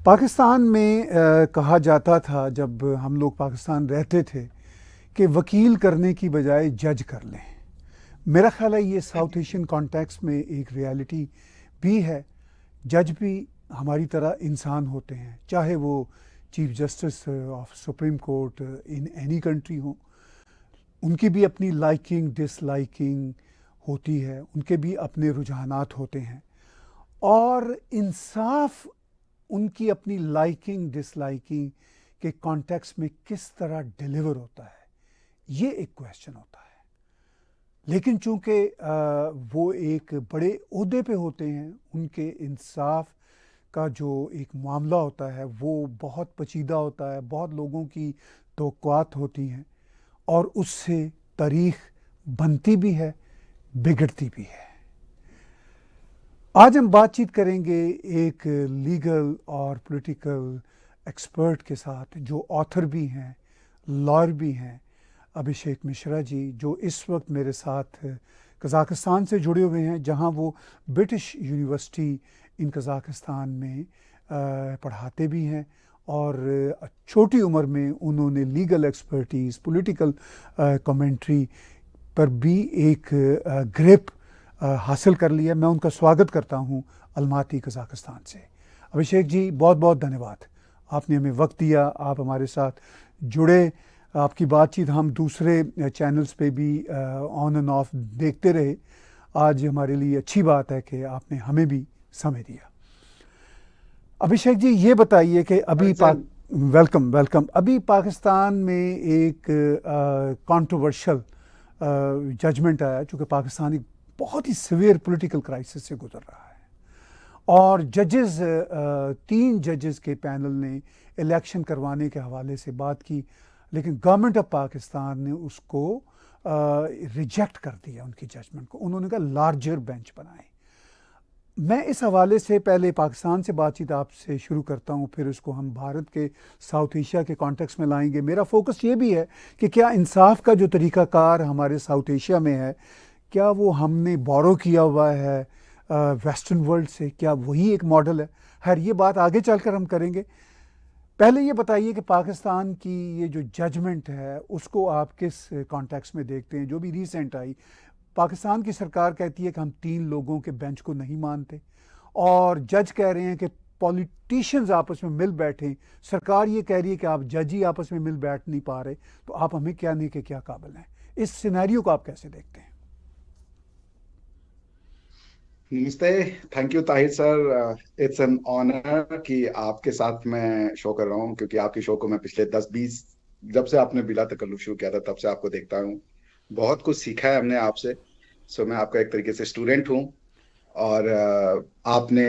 पाकिस्तान में कहा जाता था जब हम लोग पाकिस्तान रहते थे कि वकील करने की बजाय जज कर लें। मेरा ख्याल है ये साउथ एशियन कॉन्टेक्स्ट में एक रियलिटी भी है। जज भी हमारी तरह इंसान होते हैं, चाहे वो chief justice of supreme court in any country हो। उनकी भी अपनी लाइकिंग डिसलाइकिंग होती है, उनके भी अपने रुझानात होते हैं, और इंसाफ उनकी अपनी लाइकिंग डिसलाइकिंग के कॉन्टेक्स्ट में किस तरह डिलीवर होता है, ये एक क्वेश्चन होता है। लेकिन चूंकि वो एक बड़े ओहदे पे होते हैं, उनके इंसाफ का जो एक मामला होता है वो बहुत पेचीदा होता है, बहुत लोगों की तवक्कुआत होती हैं, और उससे तारीख बनती भी है, बिगड़ती भी है। आज हम बातचीत करेंगे एक लीगल और पॉलिटिकल एक्सपर्ट के साथ, जो ऑथर भी हैं, लॉयर भी हैं, अभिषेक मिश्रा जी, जो इस वक्त मेरे साथ कज़ाकिस्तान से जुड़े हुए हैं, जहां वो ब्रिटिश यूनिवर्सिटी इन कज़ाकिस्तान में पढ़ाते भी हैं, और छोटी उम्र में उन्होंने लीगल एक्सपर्टीज़, पॉलिटिकल कमेंट्री पर भी एक ग्रिप हासिल कर लिया। मैं उनका स्वागत करता हूं अलमाती कज़ाकिस्तान से। अभिषेक जी, बहुत बहुत धन्यवाद, आपने हमें वक्त दिया, आप हमारे साथ जुड़े। आपकी बातचीत हम दूसरे चैनल्स पे भी ऑन एंड ऑफ देखते रहे। आज हमारे लिए अच्छी बात है कि आपने हमें भी समय दिया। अभिषेक जी, ये बताइए कि अभी वेलकम वेलकम अभी पाकिस्तान में एक कंट्रोवर्शियल जजमेंट आया, चूँकि पाकिस्तान एक बहुत ही सीवियर पॉलिटिकल क्राइसिस से गुजर रहा है, और जजेस 3 जजेस के पैनल ने इलेक्शन करवाने के हवाले से बात की, लेकिन गवर्नमेंट ऑफ पाकिस्तान ने उसको रिजेक्ट कर दिया, उनकी जजमेंट को। उन्होंने कहा लार्जर बेंच बनाए। मैं इस हवाले से पहले पाकिस्तान से बातचीत आपसे शुरू करता हूँ, फिर उसको हम भारत के साउथ एशिया के कॉन्टेक्स्ट में लाएंगे। मेरा फोकस ये भी है कि क्या इंसाफ का जो तरीक़ाकार हमारे साउथ एशिया में है, क्या वो हमने बोरो किया हुआ है वेस्टर्न वर्ल्ड से, क्या वही एक मॉडल है? खैर, ये बात आगे चलकर हम करेंगे। पहले ये बताइए कि पाकिस्तान की ये जो जजमेंट है उसको आप किस कॉन्टेक्स्ट में देखते हैं, जो भी रिसेंट आई। पाकिस्तान की सरकार कहती है कि हम 3 लोगों के बेंच को नहीं मानते, और जज कह रहे हैं कि पॉलिटिशियंस आपस में मिल बैठे। सरकार ये कह रही है कि आप जज ही आपस में मिल बैठ नहीं पा रहे, तो आप हमें क्या नहीं कि क्या काबिल हैं। इस सिनेरियो को आप कैसे देखते हैं? नमस्ते। Thank you Tahir sir. It's an honour कि आपके साथ मैं शो कर रहा हूँ, क्योंकि आपकी शो को मैं पिछले 10-20 जब से आपने बिला तकल्लुफ शुरू किया था तब से आपको देखता हूँ। बहुत कुछ सीखा है हमने आपसे। सो मैं आपका एक तरीके से स्टूडेंट हूँ। और आपने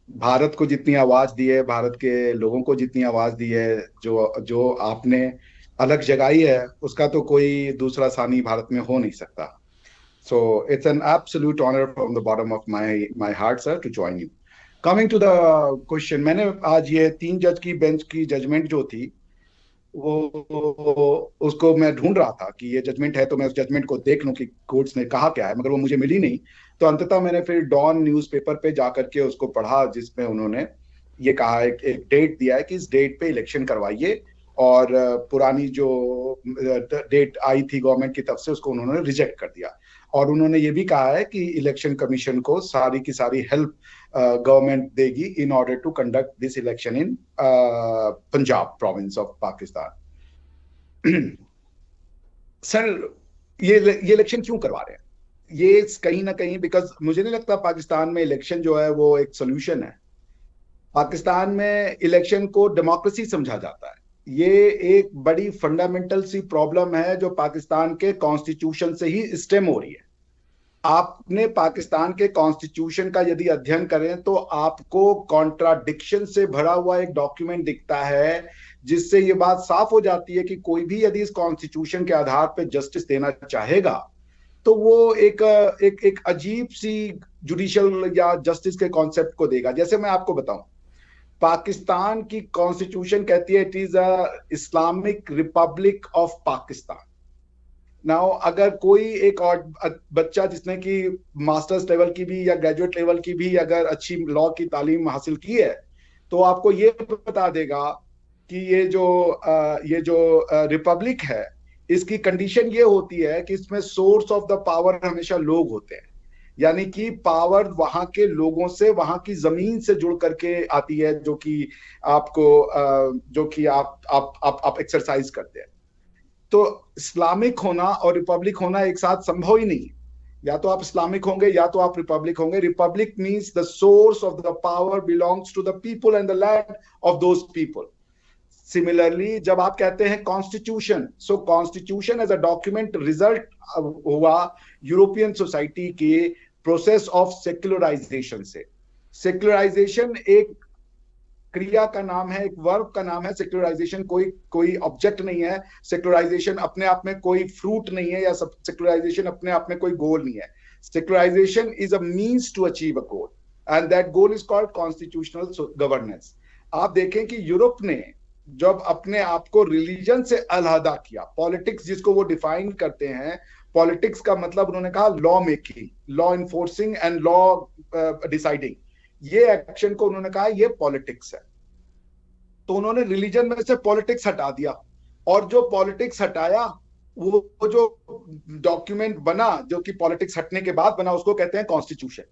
भारत को जितनी आवाज दी है, भारत के लोगों को जितनी आवाज दी है, जो जो आपने अलग जगाई है, उसका तो कोई दूसरा सानी भारत में हो नहीं सकता। So it's an absolute honor from the bottom of my heart, sir, to join you. Coming to the question, मैंने आज ये 3 जज की बेंच की जजमेंट जो थी, वो उसको मैं ढूंढ रहा था कि ये जजमेंट है, तो मैं उस जजमेंट को देख लूं कि कोर्ट्स ने कहा क्या है, मगर वो मुझे मिली नहीं। तो अंततः मैंने फिर डॉन न्यूज़पेपर पे जाकर के उसको पढ़ा, जिसमें उन्होंने ये कहा है, एक डेट दिया है कि इस डेट पे इलेक्शन करवाइए, और पुरानी जो डेट आई थी गवर्नमेंट की तरफ से, उसको उन्होंने रिजेक्ट कर दिया। और उन्होंने ये भी कहा है कि इलेक्शन कमीशन को सारी की सारी हेल्प गवर्नमेंट देगी in order to conduct this election in Punjab province of Pakistan. Sir, ये इलेक्शन क्यों करवा रहे हैं? ये कहीं ना कहीं, बिकॉज मुझे नहीं लगता पाकिस्तान में इलेक्शन जो है वो एक सोल्यूशन है। पाकिस्तान में इलेक्शन को डेमोक्रेसी समझा जाता है। ये एक बड़ी फंडामेंटल सी प्रॉब्लम है जो पाकिस्तान के कॉन्स्टिट्यूशन से ही स्टेम हो रही है। आपने पाकिस्तान के कॉन्स्टिट्यूशन का यदि अध्ययन करें तो आपको कॉन्ट्राडिक्शन से भरा हुआ एक डॉक्यूमेंट दिखता है, जिससे ये बात साफ हो जाती है कि कोई भी यदि इस कॉन्स्टिट्यूशन के आधार पर जस्टिस देना चाहेगा तो वो एक अजीब सी जुडिशियल या जस्टिस के कॉन्सेप्ट को देगा। जैसे मैं आपको बताऊं, पाकिस्तान की कॉन्स्टिट्यूशन कहती है it is a Islamic Republic of Pakistan. Now अगर कोई एक और बच्चा जिसने की मास्टर्स लेवल की भी या ग्रेजुएट लेवल की भी अगर अच्छी लॉ की तालीम हासिल की है, तो आपको ये बता देगा कि ये जो रिपब्लिक है, इसकी कंडीशन ये होती है कि इसमें सोर्स ऑफ द पावर हमेशा लोग होते हैं, यानी कि पावर वहां के लोगों से, वहां की जमीन से जुड़ करके आती है, जो कि आप एक्सरसाइज करते हैं। तो इस्लामिक होना और रिपब्लिक होना एक साथ संभव ही नहीं है। या तो आप इस्लामिक होंगे या तो आप रिपब्लिक होंगे। Republic means the source of the power belongs to the people and the land of those people. Similarly जब आप कहते हैं constitution, so constitution as a document result हुआ यूरोपियन सोसाइटी के प्रोसेस ऑफ सेक्युलराइजेशन से। Secularisation एक क्रिया का नाम है, एक वर्ब का नाम है। सेक्युलराइजेशन कोई ऑब्जेक्ट नहीं है। सेक्युलराइजेशन अपने आप में कोई फ्रूट नहीं है, या सेक्युलराइजेशन अपने आप में कोई गोल नहीं है। Secularisation is a means to achieve a goal, and that goal is called constitutional governance. आप देखें कि यूरोप ने जब अपने आप को रिलीजन से अलहदा किया, पॉलिटिक्स जिसको वो डिफाइन करते हैं, पॉलिटिक्स का मतलब उन्होंने कहा law making, law enforcing and law deciding, ये एक्शन को उन्होंने कहा ये पॉलिटिक्स है। तो उन्होंने रिलीजन में से पॉलिटिक्स हटा दिया, और जो पॉलिटिक्स हटाया वो जो डॉक्यूमेंट बना, जो कि पॉलिटिक्स हटने के बाद बना, उसको कहते हैं कॉन्स्टिट्यूशन।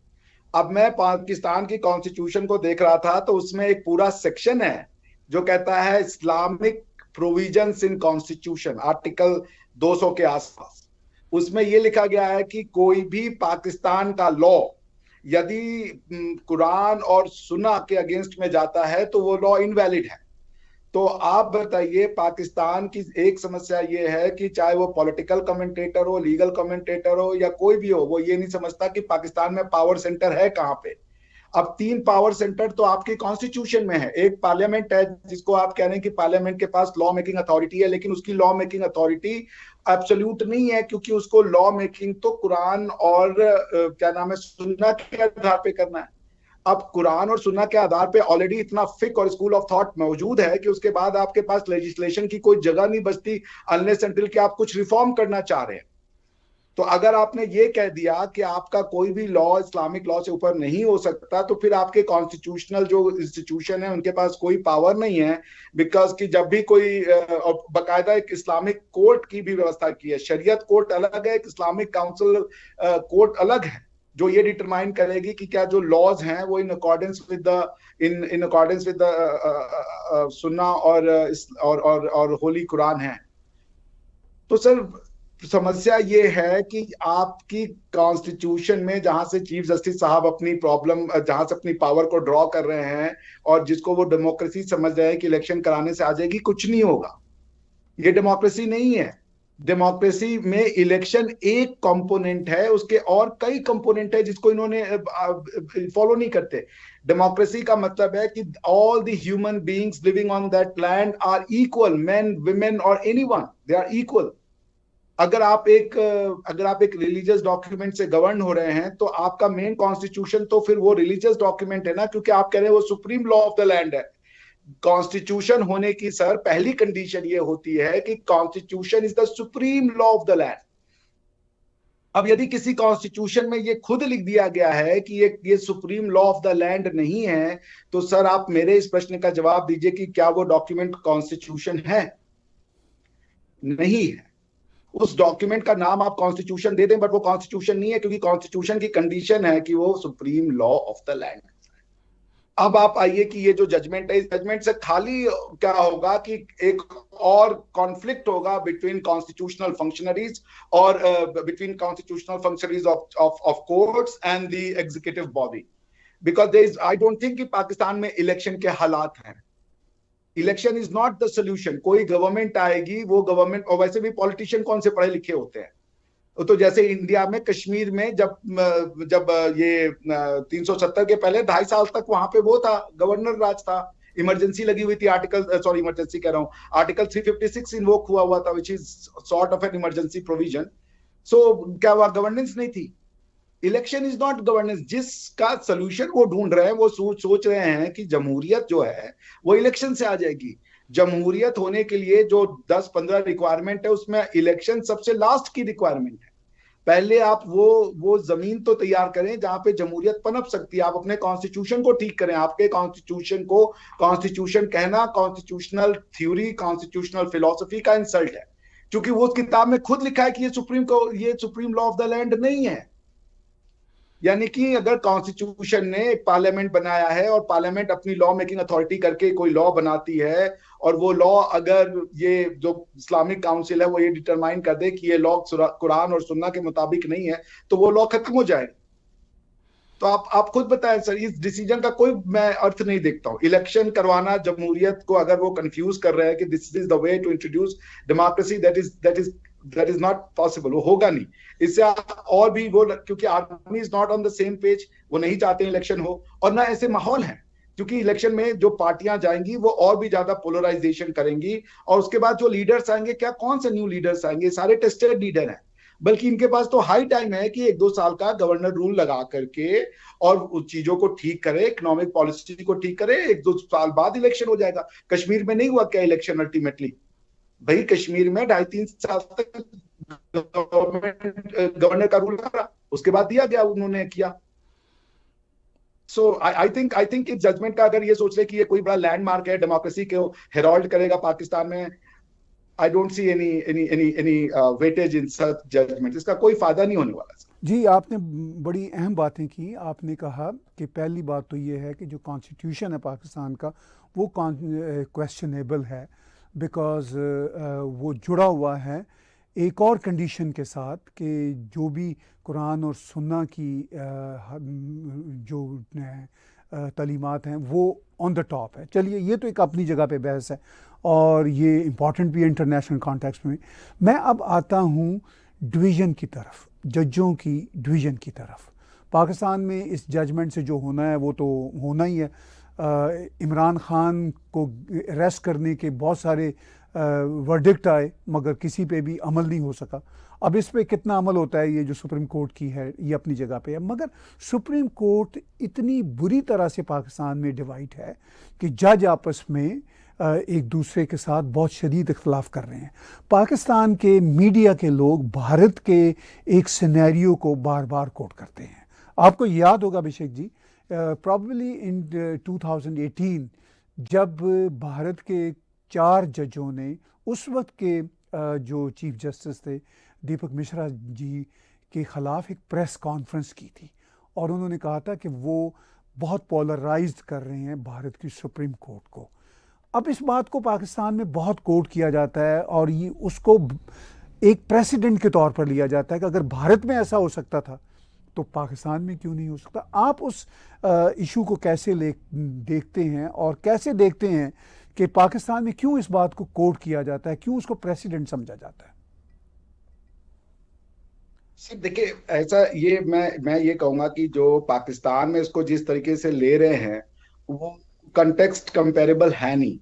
अब मैं पाकिस्तान की कॉन्स्टिट्यूशन को देख रहा था, तो उसमें एक पूरा सेक्शन है जो कहता है Islamic provisions in constitution, article 200 के आसपास। उसमें यह लिखा गया है कि कोई भी पाकिस्तान का लॉ यदि कुरान और सुन्ना के अगेंस्ट में जाता है तो वो लॉ इनवैलिड है। तो आप बताइए, पाकिस्तान की एक समस्या ये है कि चाहे वो पॉलिटिकल कमेंटेटर हो, लीगल कमेंटेटर हो, या कोई भी हो, वो ये नहीं समझता कि पाकिस्तान में पावर सेंटर है कहाँ पे। अब 3 पावर सेंटर तो आपके कॉन्स्टिट्यूशन में है। एक पार्लियामेंट है, जिसको आप कह रहे हैं कि पार्लियामेंट के पास लॉ मेकिंग अथॉरिटी है, लेकिन उसकी लॉ मेकिंग अथॉरिटी एब्सोल्यूट नहीं है, क्योंकि उसको लॉ मेकिंग तो कुरान और क्या नाम है, सुन्ना के आधार पे करना है। अब कुरान और सुन्ना के आधार पे ऑलरेडी इतना फिक और स्कूल ऑफ थॉट मौजूद है कि उसके बाद आपके पास लेजिस्लेशन की कोई जगह नहीं बचती, अनलेस अनटिल कि आप कुछ रिफॉर्म करना चाह रहे हैं। तो अगर आपने ये कह दिया कि आपका कोई भी लॉ इस्लामिक लॉ से ऊपर नहीं हो सकता, तो फिर आपके कॉन्स्टिट्यूशनल जो इंस्टीट्यूशन है उनके पास कोई पावर नहीं है। बिकॉज कि जब भी कोई बाकायदा एक इस्लामिक कोर्ट की भी व्यवस्था की है, शरीयत कोर्ट अलग है, एक इस्लामिक काउंसिल कोर्ट अलग है, जो ये डिटरमाइन करेगी कि क्या जो लॉज हैं वो इन अकॉर्डेंस विद द सुन्ना और होली कुरान है। तो सर समस्या ये है कि आपकी कॉन्स्टिट्यूशन में जहां से चीफ जस्टिस साहब अपनी प्रॉब्लम, जहां से अपनी पावर को ड्रॉ कर रहे हैं और जिसको वो डेमोक्रेसी समझ रहे हैं कि इलेक्शन कराने से आ जाएगी, कुछ नहीं होगा। ये डेमोक्रेसी नहीं है। डेमोक्रेसी में इलेक्शन एक कंपोनेंट है, उसके और कई कंपोनेंट है जिसको इन्होंने फॉलो नहीं करते। डेमोक्रेसी का मतलब है कि all the human beings living on that land are equal, men women और एनीवन, दे आर इक्वल। अगर आप एक रिलीजियस डॉक्यूमेंट से गवर्न हो रहे हैं, तो आपका मेन कॉन्स्टिट्यूशन तो फिर वो रिलीजियस डॉक्यूमेंट है ना, क्योंकि आप कह रहे हैं वो supreme law of the land है। कॉन्स्टिट्यूशन होने की सर पहली कंडीशन ये होती है कि constitution is the supreme law of the land. अब यदि किसी कॉन्स्टिट्यूशन में ये खुद लिख दिया गया है कि ये supreme law of the land नहीं है, तो सर आप मेरे इस प्रश्न का जवाब दीजिए कि क्या वो डॉक्यूमेंट कॉन्स्टिट्यूशन है? नहीं है। उस डॉक्यूमेंट का नाम आप कॉन्स्टिट्यूशन दे दें, बट वो कॉन्स्टिट्यूशन नहीं है, क्योंकि कॉन्स्टिट्यूशन की कंडीशन है कि वो supreme law of the land. अब आप आइए कि ये जो जजमेंट है, इस जजमेंट से खाली क्या होगा कि एक और कॉन्फ्लिक्ट होगा बिटवीन कॉन्स्टिट्यूशनल फंक्शनरीज और between constitutional functionaries of courts and the executive body. Because there is, I don't think कि पाकिस्तान में इलेक्शन के हालात हैं। Election is not the solution. कोई गवर्नमेंट आएगी, वो गवर्नमेंट, और वैसे भी पॉलिटिशियन कौन से पढ़े लिखे होते हैं। तो जैसे इंडिया में कश्मीर में जब ये 370 के पहले 2.5 साल तक वहां पे वो था, गवर्नर राज था, इमरजेंसी लगी हुई थी, इमरजेंसी कह रहा हूँ, आर्टिकल 356 इन्वोक हुआ था, which is sort of an emergency provision. So क्या वह गवर्नेंस नहीं थी? Election is not governance. जिसका सोल्यूशन वो ढूंढ रहे हैं, वो सोच रहे हैं कि जमहूरियत जो है वो इलेक्शन से आ जाएगी। जमहूरियत होने के लिए जो 10-15 रिक्वायरमेंट है, उसमें इलेक्शन सबसे लास्ट की रिक्वायरमेंट है। पहले आप वो जमीन तो तैयार करें जहां पे जमहूरियत पनप सकती है। आप अपने कॉन्स्टिट्यूशन को ठीक करें। आपके कॉन्स्टिट्यूशन को कॉन्स्टिट्यूशन कहना कॉन्स्टिट्यूशनल थ्योरी, कॉन्स्टिट्यूशनल फिलोसफी का इंसल्ट है, क्योंकि वो उस किताब में खुद लिखा है कि ये supreme law of the land नहीं है। यानी कि अगर कॉन्स्टिट्यूशन ने एक पार्लियामेंट बनाया है और पार्लियामेंट अपनी लॉ मेकिंग अथॉरिटी करके कोई लॉ बनाती है, और वो लॉ अगर ये जो इस्लामिक काउंसिल है वो ये डिटरमाइन कर दे कि ये लॉ कुरान और सुन्ना के मुताबिक नहीं है, तो वो लॉ खत्म हो जाएगा। तो आप खुद बताएं सर, इस डिसीजन का कोई मैं अर्थ नहीं देखता हूँ। इलेक्शन करवाना जमहूरियत को, अगर वो कंफ्यूज कर रहे हैं कि this is the way to introduce democracy, that is not possible, वो होगा नहीं। इससे और भी वो, क्योंकि army is not on the same page, वो नहीं चाहते इलेक्शन हो, और ना ऐसे माहौल है, क्योंकि इलेक्शन में जो पार्टियां जाएंगी वो और भी ज्यादा पोलराइजेशन करेंगी, और उसके बाद जो लीडर्स आएंगे, क्या कौन से न्यू लीडर्स आएंगे, सारे टेस्टेड लीडर हैं। बल्कि इनके पास तो हाई टाइम है कि 1-2 साल का गवर्नर रूल लगा करके और उस चीजों को ठीक करे, इकोनॉमिक पॉलिसी को ठीक करे, 1-2 साल बाद इलेक्शन हो जाएगा। कश्मीर में नहीं हुआ क्या इलेक्शन अल्टीमेटली? भाई कश्मीर में 2.5-3 साल तक गवर्नर का रूल रहा, उसके बाद दिया गया, उन्होंने किया। सो आई थिंक इस जजमेंट का अगर ये सोच ले कि ये कोई बड़ा लैंडमार्क है, डेमोक्रेसी को हेराल्ड करेगा पाकिस्तान में, I don't see any weightage in such judgments. इसका कोई फायदा नहीं होने वाला। जी, आपने बड़ी अहम बातें की। आपने कहा कि पहली बात तो ये है कि जो कॉन्स्टिट्यूशन है पाकिस्तान का वो क्वेश्चनेबल है, बिकॉज वो जुड़ा हुआ है एक और कंडीशन के साथ कि जो भी कुरान और सुन्ना की जो तालीमात हैं वो ऑन द टॉप है। चलिए, ये तो एक अपनी जगह पे बहस है और ये इम्पॉर्टेंट भी है इंटरनेशनल कॉन्टेक्स्ट में। मैं अब आता हूँ डिवीज़न की तरफ, जजों की डिवीज़न की तरफ। पाकिस्तान में इस जजमेंट से जो होना है वो तो होना ही है। इमरान खान को अरेस्ट करने के बहुत सारे वर्डिक्ट आए, मगर किसी पे भी अमल नहीं हो सका। अब इस पे कितना अमल होता है, ये जो सुप्रीम कोर्ट की है ये अपनी जगह पे है, मगर सुप्रीम कोर्ट इतनी बुरी तरह से पाकिस्तान में डिवाइड है कि जज आपस में एक दूसरे के साथ बहुत शदीद इख्तलाफ कर रहे हैं। पाकिस्तान के मीडिया के लोग भारत के एक सिनेरियो को बार बार कोट करते हैं। आपको याद होगा अभिषेक जी, प्रॉब्ली इन 2018 जब भारत के 4 जजों ने उस वक्त के जो चीफ जस्टिस थे दीपक मिश्रा जी के ख़िलाफ़ एक प्रेस कॉन्फ्रेंस की थी, और उन्होंने कहा था कि वो बहुत पोलराइज्ड कर रहे हैं भारत की सुप्रीम कोर्ट को। अब इस बात को पाकिस्तान में बहुत कोट किया जाता है और ये उसको एक प्रेसिडेंट के तौर पर लिया जाता है कि अगर भारत में ऐसा हो सकता था तो पाकिस्तान में क्यों नहीं हो सकता। आप उस इशू को कैसे देखते हैं, और कैसे देखते हैं कि पाकिस्तान में क्यों इस बात को कोट किया जाता है, क्यों उसको प्रेसिडेंट समझा जाता है? सिर्फ देखिए, ऐसा ये मैं ये कहूंगा कि जो पाकिस्तान में इसको जिस तरीके से ले रहे हैं वो कंटेक्स्ट कंपेरेबल है नहीं।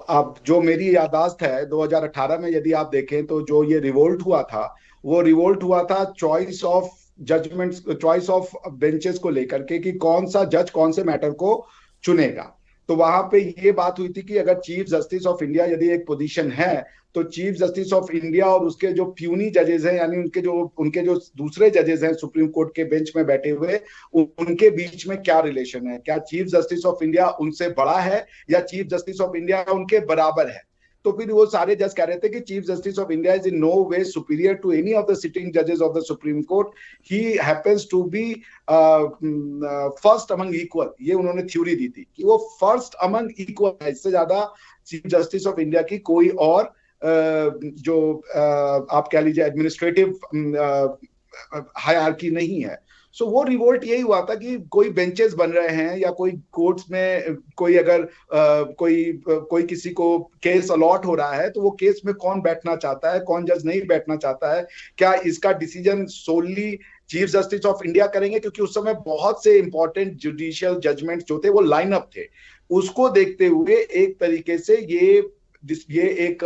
अब जो मेरी यादाश्त है 2018 में यदि आप देखें तो जो ये रिवोल्ट हुआ था, वो रिवोल्ट हुआ था choice of judgements, choice of benches को लेकर के कि कौन सा जज कौन से मैटर को चुनेगा। तो वहां पे ये बात हुई थी कि अगर चीफ जस्टिस ऑफ इंडिया यदि एक पोजीशन है तो चीफ जस्टिस ऑफ इंडिया और उसके जो प्यूनी जजेस हैं, यानी उनके जो दूसरे जजेस हैं सुप्रीम कोर्ट के बेंच में बैठे हुए, उनके बीच में क्या रिलेशन है। क्या चीफ जस्टिस ऑफ इंडिया उनसे बड़ा है या चीफ जस्टिस ऑफ इंडिया उनके बराबर है? तो फिर वो सारे जज कह रहे थे कि chief justice of India is in no way superior to any of the sitting जजेस of the supreme court, he happens to be first among equal. ये उन्होंने थ्योरी दी थी कि वो फर्स्ट अमंग इक्वल है, इससे ज्यादा चीफ जस्टिस ऑफ इंडिया की कोई और जो आप कह लीजिए एडमिनिस्ट्रेटिव हायरार्की नहीं है। सो वो रिवोल्ट यही हुआ था कि कोई बेंचेस बन रहे हैं या कोई कोर्ट्स में कोई अगर कोई किसी को केस अलॉट हो रहा है तो वो केस में कौन बैठना चाहता है, कौन जज नहीं बैठना चाहता है, क्या इसका decision solely chief justice of India करेंगे, क्योंकि उस समय बहुत से इंपॉर्टेंट जुडिशियल जजमेंट जो थे वो लाइन अप थे। उसको देखते हुए एक तरीके से ये एक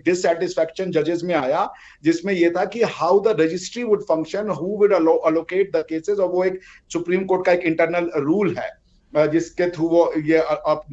डिससैटिस्फैक्शन जजेस में आया, जिसमें यह था कि how the registry would function, who would allocate the cases, और वो एक सुप्रीम कोर्ट का एक इंटरनल रूल है जिसके थ्रू वो ये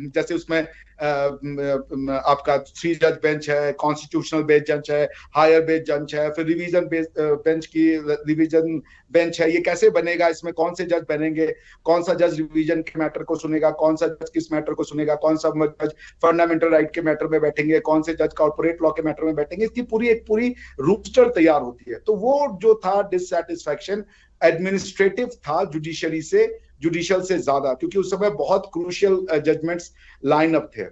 जैसे उसमें आपका 3 जज बेंच है, कॉन्स्टिट्यूशनल बेंच है, हायर बेंच है, फिर रिवीजन बेंच की रिवीजन बेंच है। ये कैसे बनेगा, इसमें कौन से जज बनेंगे, कौन सा जज रिवीजन के मैटर को सुनेगा, कौन सा जज किस मैटर को सुनेगा, कौन सा जज फंडामेंटल राइट के मैटर में बैठेंगे, कौन से जज कॉर्पोरेट लॉ के मैटर में बैठेंगे, इसकी पूरी रूस्टर तैयार होती है। तो वो जो था डिससैटिस्फैक्शन एडमिनिस्ट्रेटिव था जुडिशियल से ज्यादा, क्योंकि उस समय बहुत क्रूशियल जजमेंट्स लाइन अप थे।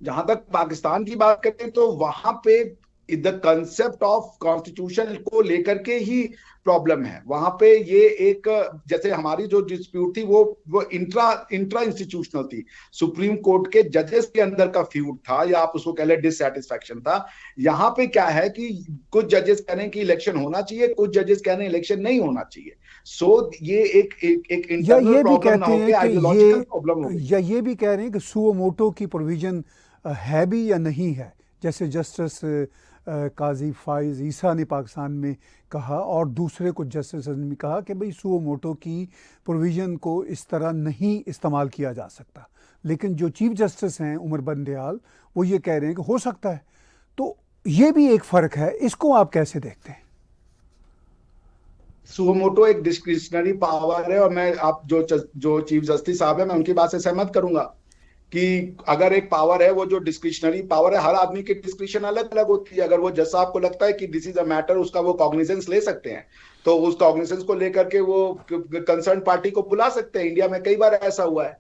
जहां तक पाकिस्तान की बात करते हैं तो वहां पे द कंसेप्ट ऑफ कॉन्स्टिट्यूशन को लेकर के ही प्रॉब्लम है। वहां पे ये एक, जैसे हमारी जो डिस्प्यूट थी वो इंट्रा इंस्टीट्यूशनल थी, सुप्रीम कोर्ट के जजेस के अंदर का फ्यूड था, या आप उसको कह ले डिससैटिस्फैक्शन था। यहाँ पे क्या है कि कुछ जजेस कह रहे हैं कि इलेक्शन होना चाहिए, कुछ जजेस कह रहे हैं इलेक्शन नहीं होना चाहिए। सो ये एक इंटरनल प्रॉब्लम ना होके आइडियोलॉजिकल प्रॉब्लम हो गई। या ये भी कह रहे हैं कि सुओ मोटो की प्रोविजन है भी या नहीं है, जैसे जस्टिस काजी फाइज ईसा ने पाकिस्तान में कहा और दूसरे कुछ जस्टिस ने कहा कि भाई सुओ मोटो की प्रोविज़न को इस तरह नहीं इस्तेमाल किया जा सकता। लेकिन जो चीफ जस्टिस हैं उमर बंदयाल, वो ये कह रहे हैं कि हो सकता है। तो ये भी एक फ़र्क है, इसको आप कैसे देखते हैं? सुओ मोटो एक डिस्क्रिशनरी पावर है, और मैं आप जो चीफ जस्टिस साहब है, मैं उनकी बात से सहमत करूंगा कि अगर एक पावर है, वो जो डिस्क्रिशनरी पावर है, हर आदमी की डिस्क्रिशन अलग अलग होती है। अगर वो जज साहब को लगता है कि दिस इज अ मैटर, उसका वो कॉग्निजेंस ले सकते हैं, तो उस कॉग्निजेंस को लेकर के वो कंसर्न पार्टी को बुला सकते हैं। इंडिया में कई बार ऐसा हुआ है।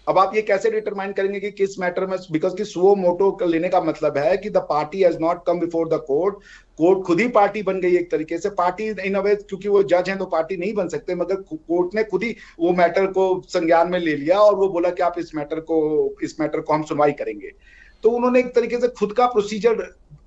अब आप ये कैसे डिटरमाइन करेंगे कि किस मैटर में, बिकॉज कि सुओ मोटो लेने का मतलब है कि the party has not come before the court, court खुद ही पार्टी बन गई एक तरीके से। पार्टी इन अ वे, क्योंकि वो जज हैं तो पार्टी नहीं बन सकते, मगर कोर्ट ने खुद ही वो मैटर को संज्ञान में ले लिया और वो बोला कि आप इस मैटर को हम सुनवाई करेंगे। तो उन्होंने एक तरीके से खुद का प्रोसीजर,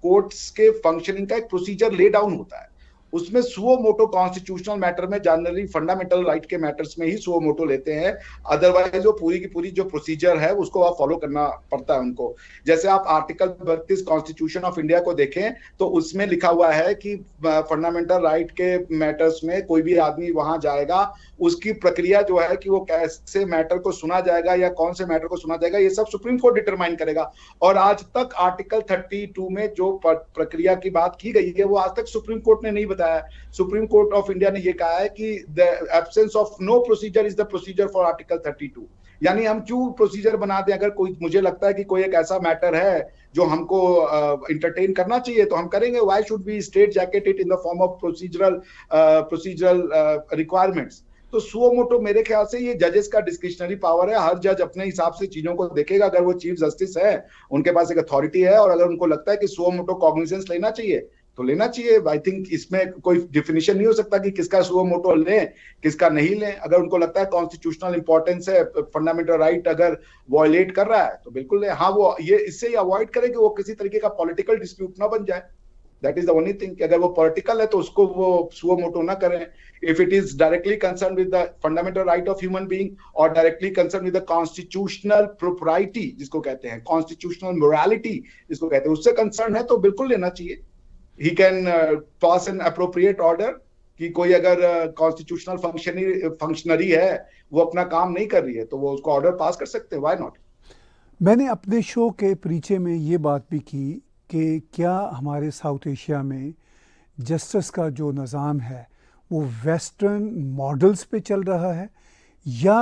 कोर्ट्स के फंक्शनिंग का एक प्रोसीजर ले डाउन होता है। उसमें सुओ मोटो कॉन्स्टिट्यूशनल मैटर में जनरली फंडामेंटल राइट के मैटर्स में ही सुओ मोटो लेते हैं। अदरवाइज वो पूरी की पूरी जो प्रोसीजर है उसको आप फॉलो करना पड़ता है उनको। जैसे आप आर्टिकल 32 कॉन्स्टिट्यूशन ऑफ इंडिया को देखें तो उसमें लिखा हुआ है कि फंडामेंटल राइट के मैटर्स में कोई भी आदमी वहां जाएगा, उसकी प्रक्रिया जो है कि वो कैसे मैटर को सुना जाएगा या कौन से मैटर को सुना जाएगा, ये सब सुप्रीम कोर्ट डिटरमाइन करेगा। और आज तक आर्टिकल 32 में जो प्रक्रिया की बात की गई है वो आज तक सुप्रीम कोर्ट ने नहीं बताया। सुप्रीम कोर्ट ऑफ इंडिया ने ये कहा है कि the absence of no procedure is the procedure for article 32। यानी हम क्यों प्रोसीजर बना दें? अगर कोई, मुझे लगता है कि कोई एक ऐसा मैटर है जो हमको इंटरटेन करना चाहिए तो हम करेंगे। Why should we straitjacket it in the form of procedural requirements? तो सुओ मोटो मेरे ख्याल से ये जजेस का डिस्क्रिशनरी पावर है। हर जज अपने हिसाब से चीजों को देखेगा। अगर वो चीफ जस्टिस है, उनके पास एक अथॉरिटी है, और अगर उनको लगता है कि सुओ मोटो कॉग्निजेंस लेना चाहिए तो लेना चाहिए। आई थिंक इसमें कोई डिफिनेशन नहीं हो सकता कि किसका सुओ मोटो लें, किसका नहीं लें। अगर उनको लगता है कॉन्स्टिट्यूशनल इंपॉर्टेंस है, फंडामेंटल राइट अगर वॉयलेट कर रहा है तो बिल्कुल लें। हाँ, वो ये इससे ही अवॉइड करें कि वो किसी तरीके का पॉलिटिकल डिस्प्यूट ना बन जाए। That is the only thing कि अगर वो पॉलिटिकल है तो उसको वो सुओ मोटो ना करें। If it is directly concern with the fundamental right of human being और directly concern with the constitutional propriety जिसको कहते हैं, कॉन्स्टिट्यूशनल मोरालिटी जिसको कहते हैं, उससे कंसर्न है तो बिल्कुल लेना चाहिए। He can pass an appropriate order कि कोई अगर कॉन्स्टिट्यूशनल फंक्शनरी है, वो अपना काम नहीं कर रही है, तो वो उसको ऑर्डर पास कर सकते हैं। Why not? मैंने अपने शो के परिचय में ये बात भी की कि क्या हमारे साउथ एशिया में जस्टिस का जो निज़ाम है वो वेस्टर्न मॉडल्स पे चल रहा है, या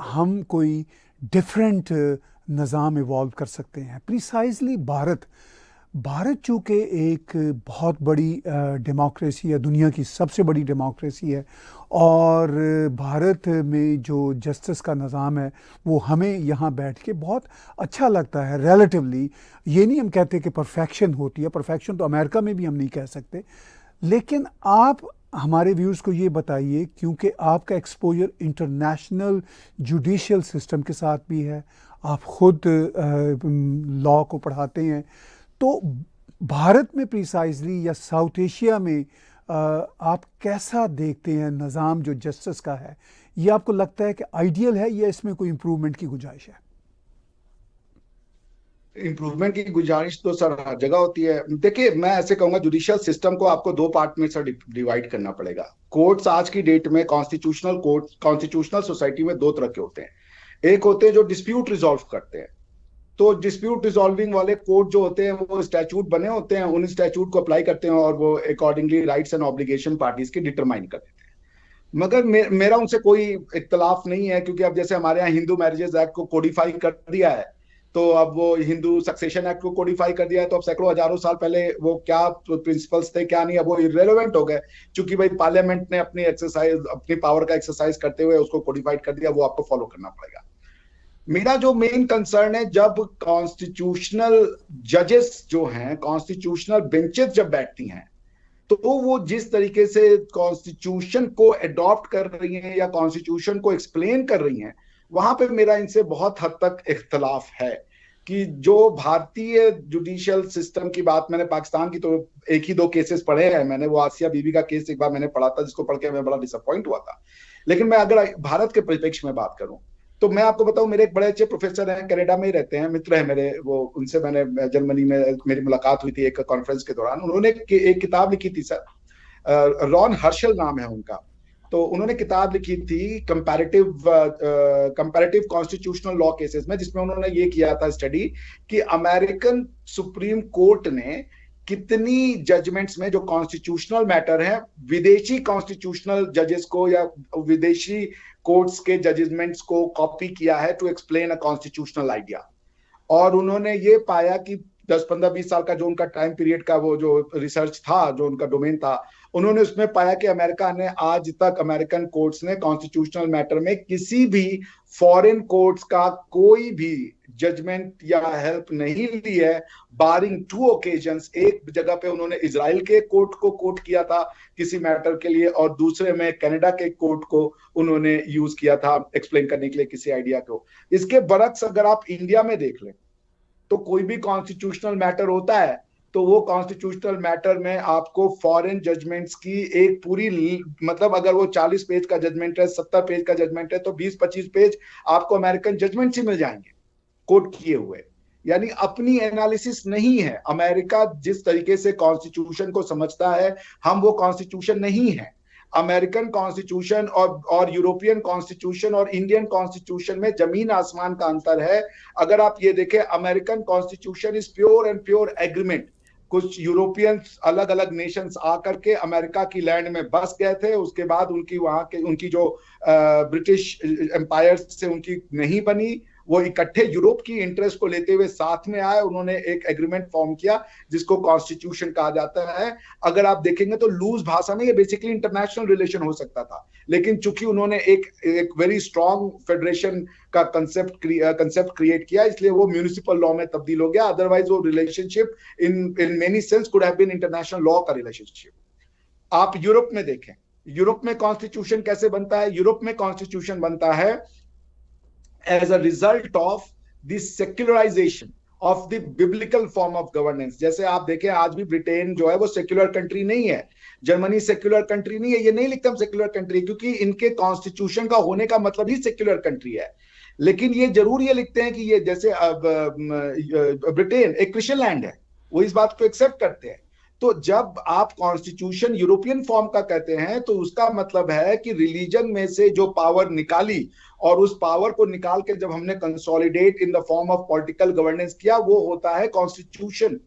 हम कोई डिफरेंट निज़ाम इवॉल्व कर सकते हैं? प्रिसाइजली भारत चूँकि एक बहुत बड़ी डेमोक्रेसी है, दुनिया की सबसे बड़ी डेमोक्रेसी है, और भारत में जो जस्टिस का निज़ाम है वो हमें यहाँ बैठ के बहुत अच्छा लगता है रिलेटिवली। ये नहीं हम कहते कि परफेक्शन होती है, परफेक्शन तो अमेरिका में भी हम नहीं कह सकते। लेकिन आप हमारे व्यूअर्स को ये बताइए, क्योंकि आपका एक्सपोजर इंटरनेशनल जुडिशियल सिस्टम के साथ भी है, आप खुद लॉ को पढ़ाते हैं, तो भारत में प्रिसाइजली या साउथ एशिया में आप कैसा देखते हैं निज़ाम जो जस्टिस का है? ये आपको लगता है कि आइडियल है या इसमें कोई इम्प्रूवमेंट की गुंजाइश है? इम्प्रूवमेंट की गुंजाइश तो सर हर जगह होती है। देखिए, मैं ऐसे कहूंगा, जुडिशियल सिस्टम को आपको दो पार्ट में सर डिवाइड करना पड़ेगा। कोर्ट्स आज की डेट में कॉन्स्टिट्यूशनल कोर्ट, कॉन्स्टिट्यूशनल सोसाइटी में दो तरह के होते हैं। एक होते हैं जो डिस्प्यूट रिजॉल्व करते हैं। तो डिस्प्यूट रिजॉल्विंग वाले कोर्ट जो होते हैं वो स्टैट्यूट बने होते हैं, उन स्टैट्यूट को अप्लाई करते हैं और वो accordingly rights and obligation parties की डिटरमाइन कर देते हैं। मगर मेरा उनसे कोई इख्तलाफ नहीं है, क्योंकि अब जैसे हमारे यहाँ हिंदू मैरिजेस एक्ट को कोडिफाई कर दिया है, तो अब वो हिंदू सक्सेशन एक्ट को कोडिफाई कर दिया है, तो अब सैकड़ों हजारों साल पहले वो क्या प्रिंसिपल्स थे क्या नहीं, अब वो इररेलेवेंट हो गए, क्योंकि भाई पार्लियामेंट ने अपनी पावर का एक्सरसाइज करते हुए उसको कोडिफाइड कर दिया, वो आपको फॉलो करना पड़ेगा। मेरा जो मेन कंसर्न है, जब कॉन्स्टिट्यूशनल जजेस जो हैं, कॉन्स्टिट्यूशनल बेंचेस जब बैठती हैं, तो वो जिस तरीके से कॉन्स्टिट्यूशन को अडॉप्ट कर रही हैं या कॉन्स्टिट्यूशन को एक्सप्लेन कर रही हैं, वहां पे मेरा इनसे बहुत हद तक इख्तलाफ है। कि जो भारतीय जुडिशियल सिस्टम की बात, मैंने पाकिस्तान की तो एक ही दो केसेस पढ़े हैं मैंने, वो आसिया बीबी का केस एक बार मैंने पढ़ा था, जिसको पढ़ के मैं बड़ा डिसअपॉइंट हुआ था। लेकिन मैं अगर भारत के परिप्रेक्ष्य में बात करूं, तो मैं आपको बताऊं, मेरे एक बड़े अच्छे प्रोफेसर हैं, कनाडा में ही रहते हैं, मित्र हैं मेरे, वो उनसे मैंने जर्मनी में मेरी मुलाकात हुई थी एक कॉन्फ्रेंस के दौरान। उन्होंने एक किताब लिखी थी सर, रॉन हर्शल नाम है उनका। तो उन्होंने किताब लिखी थी कंपैरेटिव कॉन्स्टिट्यूशनल लॉ केसेस में, जिसमें उन्होंने ये किया था स्टडी कि अमेरिकन सुप्रीम कोर्ट ने कितनी जजमेंट्स में जो कॉन्स्टिट्यूशनल मैटर है, विदेशी कॉन्स्टिट्यूशनल जजेस को या विदेशी कोर्ट्स के जजमेंट्स को कॉपी किया है to explain a constitutional idea. और उन्होंने ये पाया कि 10-15-20 साल का जो उनका टाइम पीरियड का वो जो रिसर्च था, जो उनका डोमेन था, उन्होंने उसमें पाया कि अमेरिका ने आज तक, अमेरिकन कोर्ट्स ने कॉन्स्टिट्यूशनल मैटर में किसी भी फॉरेन कोर्ट्स का कोई भी जजमेंट या हेल्प नहीं ली है, बारिंग 2 ओकेजन्स। एक जगह पे उन्होंने इजराइल के कोर्ट को कोट किया था किसी मैटर के लिए, और दूसरे में कनाडा के कोर्ट को उन्होंने यूज किया था एक्सप्लेन करने के लिए किसी आइडिया को। इसके बरक्स अगर आप इंडिया में देख लें, तो कोई भी कॉन्स्टिट्यूशनल मैटर होता है तो वो कॉन्स्टिट्यूशनल मैटर में आपको फॉरेन जजमेंट्स की एक पूरी, मतलब अगर वो 40 पेज का जजमेंट है, 70 पेज का जजमेंट है, तो 20-25 पेज आपको अमेरिकन जजमेंट्स ही मिल जाएंगे कोट किए हुए। यानी अपनी एनालिसिस नहीं है। अमेरिका जिस तरीके से कॉन्स्टिट्यूशन को समझता है, हम वो कॉन्स्टिट्यूशन नहीं है। अमेरिकन कॉन्स्टिट्यूशन और यूरोपियन कॉन्स्टिट्यूशन और इंडियन कॉन्स्टिट्यूशन में जमीन आसमान का अंतर है। अगर आप ये देखें, American constitution is pure and pure agreement. कुछ यूरोपियंस, अलग अलग नेशंस आकर के अमेरिका की लैंड में बस गए थे, उसके बाद उनकी जो ब्रिटिश एम्पायर से उनकी नहीं बनी, वो इकट्ठे यूरोप की इंटरेस्ट को लेते हुए साथ में आए, उन्होंने एक एग्रीमेंट फॉर्म किया जिसको कॉन्स्टिट्यूशन कहा जाता है। अगर आप देखेंगे तो लूज भाषा में ये बेसिकली इंटरनेशनल रिलेशन हो सकता था, लेकिन चूंकि उन्होंने एक वेरी स्ट्रॉन्ग फेडरेशन का कंसेप्ट क्रिएट किया, इसलिए वो म्यूनिसिपल लॉ में तब्दील हो गया। अदरवाइज वो relationship in many sense could have been international law का रिलेशनशिप। आप यूरोप में देखें, यूरोप में कॉन्स्टिट्यूशन कैसे बनता है? यूरोप में कॉन्स्टिट्यूशन बनता है as a result of the secularization of the biblical form of governance। जैसे आप देखें, आज भी ब्रिटेन जो है वो सेक्युलर कंट्री नहीं है, जर्मनी सेक्युलर कंट्री नहीं है। ये नहीं लिखते हम सेक्युलर कंट्री, क्योंकि इनके कॉन्स्टिट्यूशन का होने का मतलब ही सेक्युलर कंट्री है। लेकिन ये जरूर ये लिखते हैं कि ये जैसे ब्रिटेन एक क्रिश्चियन लैंड है, वो इस बात को एक्सेप्ट करते हैं। तो जब आप कॉन्स्टिट्यूशन यूरोपियन फॉर्म का कहते हैं, तो उसका मतलब है कि रिलीजन में से जो पावर निकाली, और उस पावर को निकाल के जब हमने consolidate in the form of political governance किया, वो होता है कॉन्स्टिट्यूशन।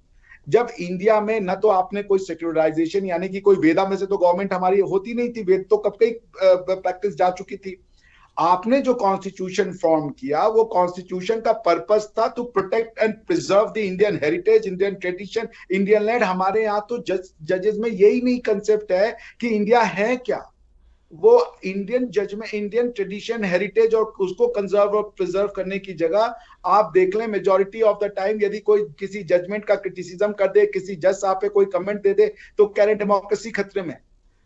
जब इंडिया में न तो आपने कोई सेक्युलराइजेशन, यानी कि कोई वेदा में से तो गवर्नमेंट हमारी होती नहीं थी, वेद तो कब की प्रैक्टिस जा चुकी थी। आपने जो कॉन्स्टिट्यूशन फॉर्म किया, वो कॉन्स्टिट्यूशन का पर्पस था to protect and preserve the Indian heritage, Indian tradition, Indian land. हमारे यहाँ तो जजेस में यही नहीं कंसेप्ट है कि इंडिया है क्या। वो Indian judgement, Indian tradition, heritage और उसको कंजर्व और प्रिजर्व करने की जगह आप देख लें, मेजॉरिटी ऑफ द टाइम यदि कोई किसी जजमेंट का क्रिटिसिज्म कर दे, किसी जज साहब पे कोई कमेंट दे दे, तो कह रहे डेमोक्रेसी खतरे में।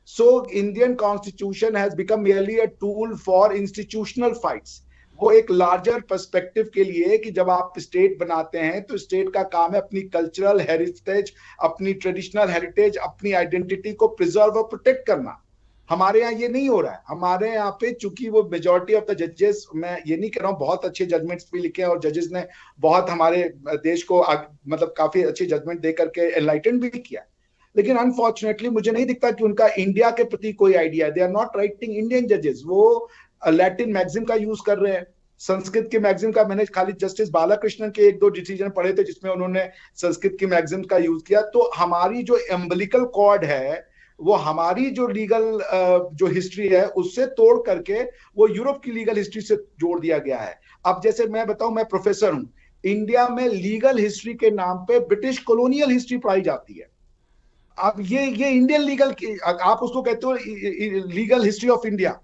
So Indian Constitution has become merely a tool for institutional fights। वो एक लार्जर पर्सपेक्टिव के लिए कि जब आप स्टेट बनाते हैं, तो स्टेट का काम है अपनी कल्चरल हेरिटेज, अपनी ट्रेडिशनल हेरिटेज, अपनी आइडेंटिटी को प्रिजर्व और प्रोटेक्ट करना। हमारे यहाँ ये नहीं हो रहा है। हमारे यहाँ पे चूंकि वो मेजोरिटी ऑफ द जजेस, मैं ये नहीं कह रहा हूँ, बहुत अच्छे जजमेंट्स भी लिखे हैं और जजेस ने बहुत हमारे देश को मतलब काफी अच्छी जजमेंट दे करके एनलाइटन भी किया, लेकिन अनफॉर्चुनेटली मुझे नहीं दिखता कि उनका इंडिया के प्रति कोई आइडिया है। They are not writing Indian जजेस, वो लैटिन मैगजीन का यूज कर रहे हैं, संस्कृत के मैगजीन का। मैंने खाली जस्टिस बालाकृष्णन के एक दो डिसीजन पढ़े थे जिसमें उन्होंने संस्कृत की मैगजीन का यूज किया। तो हमारी जो एम्बलिकल कॉर्ड है, वो हमारी जो लीगल जो हिस्ट्री है उससे तोड़ करके वो यूरोप की लीगल हिस्ट्री से जोड़ दिया गया है। अब जैसे मैं बताऊं, मैं प्रोफेसर हूं, इंडिया में लीगल हिस्ट्री के नाम पे ब्रिटिश कॉलोनियल हिस्ट्री पढ़ाई जाती है। अब ये इंडियन लीगल, आप उसको कहते हो legal history of India.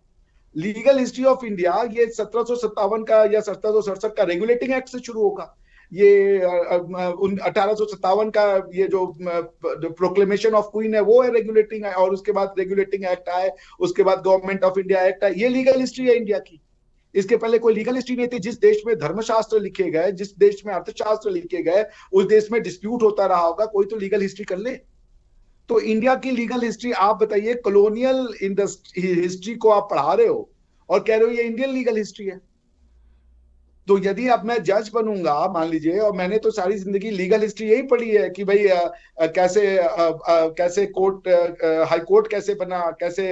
Legal history of India ये 1757 का या 1767 का रेगुलेटिंग एक्ट से शुरू होगा। ये 1857 का ये जो प्रोक्लेमेशन ऑफ क्वीन है वो है रेगुलेटिंग, और उसके बाद रेगुलेटिंग एक्ट आए, उसके बाद गवर्नमेंट ऑफ इंडिया एक्ट आए। ये लीगल हिस्ट्री है इंडिया की। इसके पहले कोई लीगल हिस्ट्री नहीं थी। जिस देश में धर्मशास्त्र लिखे गए, जिस देश में अर्थशास्त्र लिखे गए, उस देश में डिस्प्यूट होता रहा होगा, कोई तो लीगल हिस्ट्री कर ले। तो इंडिया की लीगल हिस्ट्री, आप बताइए, कॉलोनियल हिस्ट्री को आप पढ़ा रहे हो और कह रहे हो ये इंडियन लीगल हिस्ट्री है। तो यदि अब मैं जज बनूंगा, मान लीजिए, और मैंने तो सारी जिंदगी लीगल हिस्ट्री यही पढ़ी है कि भाई कैसे कोर्ट, हाई कोर्ट कैसे बना, कैसे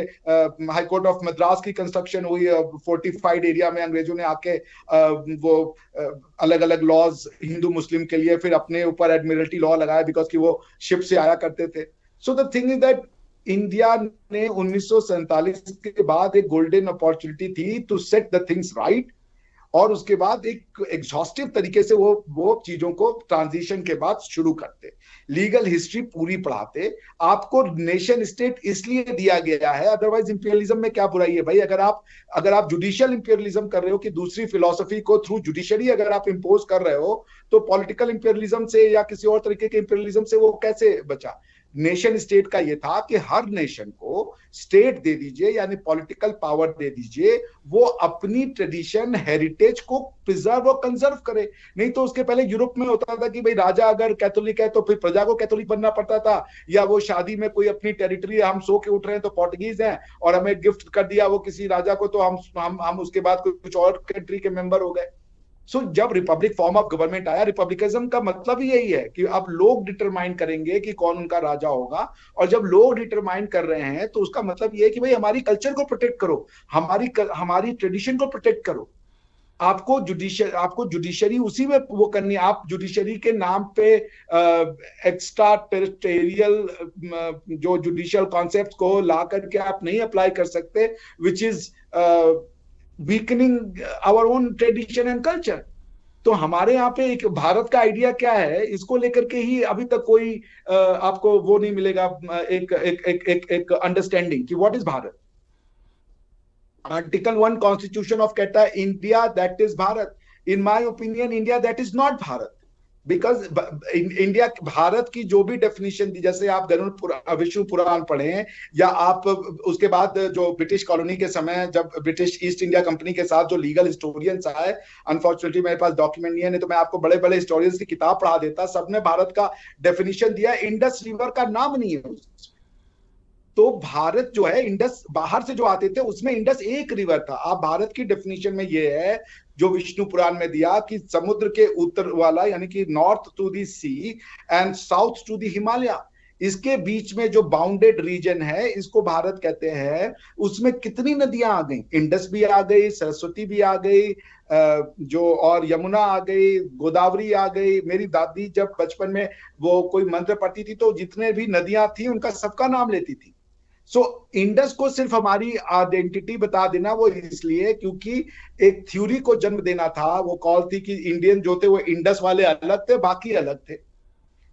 हाई कोर्ट ऑफ मद्रास की कंस्ट्रक्शन हुई फोर्टिफाइड एरिया में, अंग्रेजों ने आके वो अलग अलग लॉज हिंदू मुस्लिम के लिए, फिर अपने ऊपर एडमिरल्टी लॉ लगाया बिकॉज कि वो शिप से आया करते थे। So the thing is that India ने 1947 के बाद एक गोल्डन अपॉर्चुनिटी थी to set the things right, और उसके बाद एक एग्जॉस्टिव तरीके से वो चीजों को ट्रांजिशन के बाद शुरू करते, लीगल हिस्ट्री पूरी पढ़ाते। आपको नेशन स्टेट इसलिए दिया गया है, अदरवाइज इंपीरियलिज्म में क्या बुराई है भाई? अगर आप जुडिशियल इंपीरियलिज्म कर रहे हो कि दूसरी फिलोसफी को थ्रू जुडिशरी अगर आप इंपोज कर रहे हो, तो पॉलिटिकल इंपीरियलिज्म से या किसी और तरीके के इंपीरियलिज्म से वो कैसे बचा? नेशन स्टेट का ये था कि हर नेशन को स्टेट दे दीजिए, यानी पॉलिटिकल पावर दे दीजिए, वो अपनी ट्रेडिशन हेरिटेज को प्रिजर्व और कंजर्व करे। नहीं तो उसके पहले यूरोप में होता था कि भाई राजा अगर कैथोलिक है तो फिर प्रजा को कैथोलिक बनना पड़ता था, या वो शादी में कोई अपनी टेरिटरी, हम सो के उठ रहे हैं तो पोर्टुगीज हैं और हमें गिफ्ट कर दिया वो किसी राजा को, तो हम उसके बाद कुछ और कंट्री के मेंबर हो गए। सो जब रिपब्लिक फॉर्म ऑफ गवर्नमेंट आया, रिपब्लिकनिज्म का मतलब ही यही है कि अब लोग डिटरमाइन करेंगे कि कौन उनका राजा होगा, और जब लोग डिटरमाइन कर रहे हैं तो उसका मतलब ये है कि भाई हमारी कल्चर को प्रोटेक्ट करो, हमारी ट्रेडिशन को प्रोटेक्ट करो। आपको जुडिशरी उसी में वो करनी है। आप जुडिशरी के नाम पे एक्स्ट्रा टेरिटोरियल जो जुडिशियल कॉन्सेप्ट को ला करके आप नहीं अप्लाई कर सकते, which is weakening our own tradition and culture. तो हमारे यहाँ पे एक भारत का आइडिया क्या है, इसको लेकर के ही अभी तक कोई आपको वो नहीं मिलेगा, एक अंडरस्टैंडिंग कि what is Bharat. Article 1 constitution of कहता है India that is Bharat. In my opinion India that is not Bharat, because India, Bharat की जो भी डेफिनेशन दी, जैसे आप विष्णु पुराण पढ़ें, या आप उसके बाद जो ब्रिटिश कॉलोनी के समय जब ब्रिटिश ईस्ट इंडिया कंपनी के साथ जो लीगल हिस्टोरियंस आए, अनफॉर्चुनेटली मेरे पास डॉक्यूमेंट नहीं है, नहीं तो मैं आपको बड़े बड़े हिस्टोरियंस की किताब पढ़ा देता, सबने भारत का डेफिनेशन दिया, इंडस रिवर का नाम नहीं है। तो भारत जो है, इंडस बाहर से जो आते थे उसमें इंडस एक रिवर था। आप भारत की डेफिनेशन में ये है जो विष्णु पुराण में दिया कि समुद्र के उत्तर वाला, यानी कि north to the sea and south to the Himalaya, इसके बीच में जो बाउंडेड रीजन है इसको भारत कहते हैं। उसमें कितनी नदियां आ गई, इंडस भी आ गई, सरस्वती भी आ गई, जो और यमुना आ गई, गोदावरी आ गई। मेरी दादी जब बचपन में वो कोई मंत्र पढ़ती थी तो जितने भी नदियां थी उनका सबका नाम लेती थी। सो इंडस को सिर्फ हमारी आइडेंटिटी बता देना वो इसलिए क्योंकि एक थ्योरी को जन्म देना था। वो कॉल थी कि इंडियन जो थे वो इंडस वाले अलग थे, बाकी अलग थे।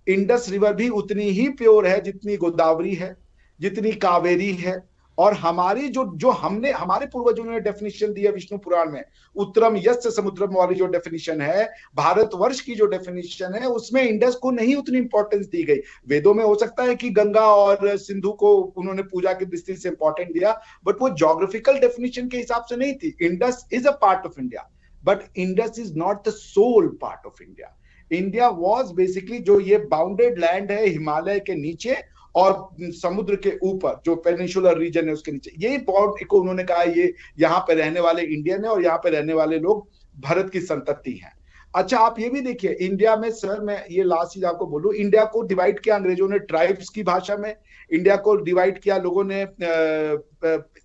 इंडस रिवर भी उतनी ही प्योर है जितनी गोदावरी है, जितनी कावेरी है। और हमारी जो हमने हमारे पूर्वजों ने डेफिनेशन दी है विष्णु पुराण में, उत्तरम यस्य समुद्रम वाली जो डेफिनेशन है, भारतवर्ष की जो डेफिनेशन है, उसमें इंडस को नहीं उतनी इंपॉर्टेंस दी गई। वेदों में हो सकता है कि गंगा और सिंधु को उन्होंने पूजा की दृष्टि से इंपॉर्टेंट दिया, बट वो ज्योग्राफिकल डेफिनेशन के हिसाब से नहीं थी। Indus is a part of India, but Indus is not the sole part of India. India was basically जो ये बाउंडेड लैंड है हिमालय के नीचे, और समुद्र के ऊपर जो पेनिनसुलर रीजन है उसके नीचे, ये बॉर्डर को उन्होंने कहा ये यहाँ पे रहने वाले इंडियन है और यहाँ पे रहने वाले लोग भारत की संतति हैं। अच्छा, आप ये भी देखिए इंडिया में, सर मैं ये लास्ट चीज आपको बोलूं, इंडिया को डिवाइड किया अंग्रेजों ने ट्राइब्स की भाषा में, इंडिया को डिवाइड किया लोगों ने,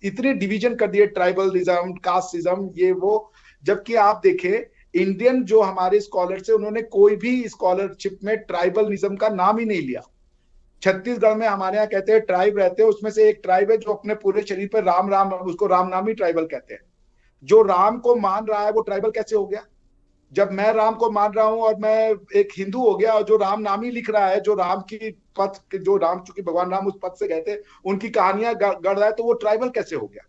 इतने डिवीजन कर दिए, ट्राइबलिज्म, कास्टिज्म, ये वो। जबकि आप देखें इंडियन जो हमारे स्कॉलर से, उन्होंने कोई भी स्कॉलरशिप में ट्राइबलिज्म का नाम ही नहीं लिया। छत्तीसगढ़ में हमारे यहाँ कहते हैं ट्राइब रहते हैं, उसमें से एक ट्राइब है जो अपने पूरे शरीर पर राम राम, उसको राम नामी ट्राइबल कहते हैं। जो राम को मान रहा है वो ट्राइबल कैसे हो गया? जब मैं राम को मान रहा हूं और मैं एक हिंदू हो गया, और जो राम नामी लिख रहा है, जो राम की पथ, जो राम, चूंकि भगवान राम उस पथ से गए थे, उनकी कहानियां गढ़ रहा है, तो वो ट्राइबल कैसे हो गया?